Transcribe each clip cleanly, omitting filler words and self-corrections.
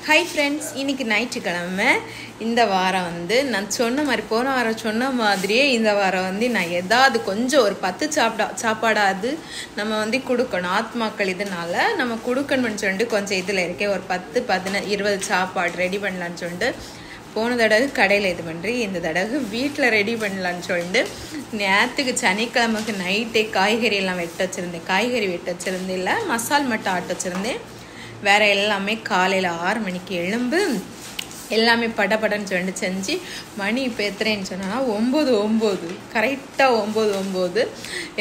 Hi friends, இன்றைக்கி ஞாயிற்றுக்கிழமை. இந்த வாரம் நான் சொன்ன மாதிரி போன வாரம் சொன்ன மாதிரியே இந்த வாரம் நான் ஏதாவது கொஞ்சம் ஒரு 10 சாப்பாடாவது நம்ம கொடுக்கணும். ஆத்மாக்கள் இதனால நம்ம கொடுக்கணும்னு சொல்லிட்டு கொஞ்சம் இதில் இருக்கேன். ஒரு 10, 15, 20 சாப்பாடு ரெடி பண்ணலான்னு சொல்லிட்டு போன தடவை கடையில் இது பண்ணுறி, இந்த தடவை வீட்டில் ரெடி பண்ணலான்னு சொல்லிட்டு நேற்றுக்கு சனிக்கிழமைக்கு நைட்டே காய்கறி எல்லாம் வெட்ட வச்சுருந்தேன். காய்கறி வெட்ட வச்சுருந்தேன், இல்லை மசால் மட்டும் ஆட்ட வச்சுருந்தேன். வேறு எல்லாமே காலையில் 6 மணிக்கு எழும்பு எல்லாமே படப்படன்னு சொல்லிட்டு செஞ்சு மணி இப்போ எத்தனைன்னு சொன்னால் 9 கரெக்டாக 9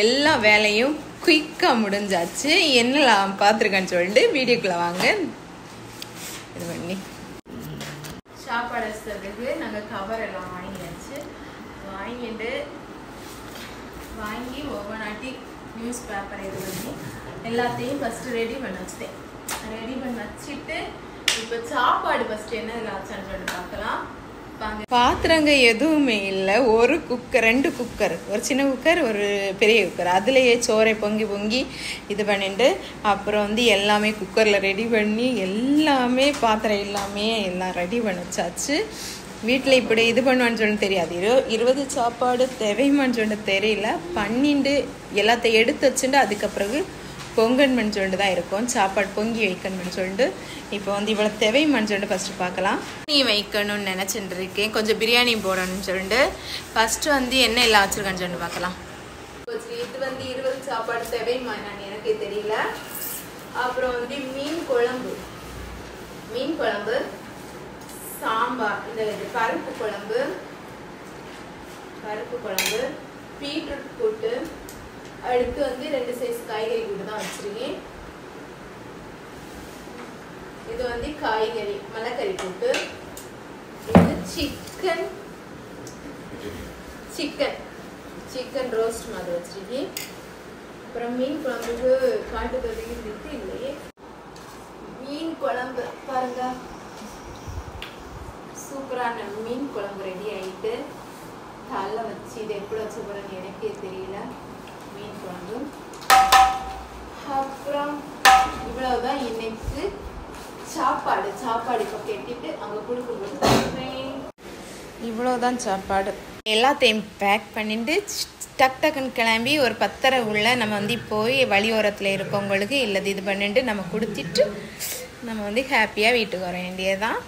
எல்லா வேலையும் குயிக்காக முடிஞ்சாச்சு. என்னெல்லாம் பார்த்துருக்கேன்னு சொல்லிட்டு வீடியோக்குள்ளே வாங்க. இது பண்ணி சாப்பாடு வச்சதுக்கு நாங்கள் கவர் எல்லாம் வாங்கியாச்சு. வாங்கி ஒவ்வொன்றாட்டி நியூஸ் பேப்பர் இது பண்ணி எல்லாத்தையும் ஃபஸ்ட்டு ரெடி பண்ண வச்சுட்டேன். ரெடி பண்ணி வச்சுட்டு இப்போ சாப்பாடு ஃபஸ்ட்டு என்ன ஆச்சான்னு சொல்லிட்டு பார்க்கலாம். பாத்திரங்க எதுவுமே இல்லை. ஒரு குக்கர், 2 குக்கர், ஒரு சின்ன குக்கர், ஒரு பெரிய குக்கர், அதுலேயே சோறை பொங்கி இது பண்ணிட்டு அப்புறம் எல்லாமே குக்கரில் ரெடி பண்ணி எல்லாமே பாத்திரம் எல்லாமே எல்லாம் ரெடி பண்ண வச்சாச்சு. வீட்டில் இப்படி இது பண்ணுவான்னு சொல்லி தெரியாது. 20 சாப்பாடு தேவைமான்னு சொல்லிட்டு தெரியல. பண்ணிட்டு எல்லாத்தையும் எடுத்து வச்சுட்டு அதுக்கப்புறம் பொங்கன்மணி சொல்லிட்டு தான் இருக்கும். சாப்பாடு பொங்கி வைக்கணும்னு சொல்லிட்டு இப்போ இவ்வளோ தேவைமான்னு சொல்லிட்டு ஃபஸ்ட்டு பார்க்கலாம். பிரியாணி வைக்கணும்னு நினச்சிட்டு இருக்கேன். கொஞ்சம் பிரியாணி போடணும்னு சொல்லிட்டு ஃபஸ்ட்டு என்ன எல்லாம் வச்சுருக்கேன்னு சொல்லிட்டு பார்க்கலாம். இது 20 சாப்பாடு தேவைமா நான் எனக்கு தெரியல. அப்புறம் மீன் குழம்பு, சாம்பார், இந்த பருப்பு குழம்பு, பீட்ரூட் கூட்டு, அடுத்து 2 சைஸ் காய்கறி கூட்டு தான் வச்சிருக்கேன். இது காய்கறி மலைக்கறி கூட்டு, இது சிக்கன் ரோஸ்ட் மாதிரி வச்சிருக்கேன். அப்புறம் மீன் குழம்புக்கு காட்டு இருக்கு இல்லையே. மீன் குழம்பு பாருங்க, சூப்பரான மீன் குழம்பு ரெடி ஆயிட்டு தலை வச்சு இது எப்படி வச்ச போறேன்னு எனக்கே தெரியல. மீன் குழம்பு. அப்புறம் இவ்வளவுதான் இன்னைக்கு சாப்பாடு. இப்போ கட்டிட்டு அங்கே கொடுக்கும்போது இவ்வளோதான் சாப்பாடு. எல்லாத்தையும் பேக் பண்ணிட்டு டக்குன்னு கிளம்பி ஒரு 10:30 உள்ள நம்ம போய் வழியோரத்தில் இருக்கவங்களுக்கு இல்லது இது பண்ணிட்டு நம்ம கொடுத்துட்டு நம்ம ஹாப்பியாக வீட்டுக்கு வர வேண்டியதுதான்.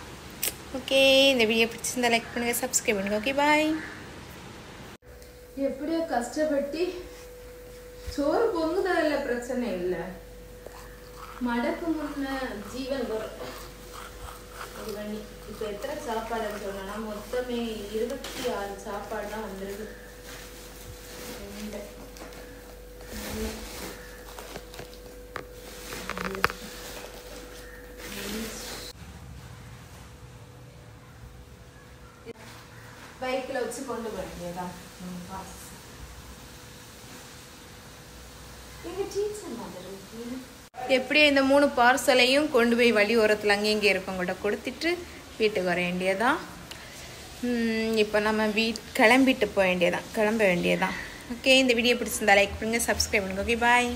ஓகே, இந்த வீடியோ பிடிச்சிருந்தா லைக் பண்ணுங்கள், சப்ஸ்கிரைப் பண்ணுங்கள். ஓகே, பாய். எப்படியோ கஷ்டப்பட்டு சோறு பொங்குதல்ல பிரச்சனை இல்லை, மடக்கு முன்ன ஜீவன் வரும். இது பண்ணி இப்போ எத்தனை சாப்பாடுன்னு சொன்னா மொத்தமே 26 சாப்பாடு தான் வந்துருக்கு. பைக்கில் வச்சு கொண்டு போக வேண்டியதான். எப்படியோ இந்த 3 பார்சலையும் கொண்டு போய் வழி ஓரத்தில் அங்கே இருக்கவங்கள்ட்ட கொடுத்துட்டு வீட்டுக்கு வர வேண்டியதான். இப்போ நம்ம கிளம்ப வேண்டியதான். ஓகே, இந்த வீடியோ பிடிச்சிருந்தா லைக் பண்ணுங்கள், சப்ஸ்கிரைப் பண்ணுங்கள். ஓகே, பாய்.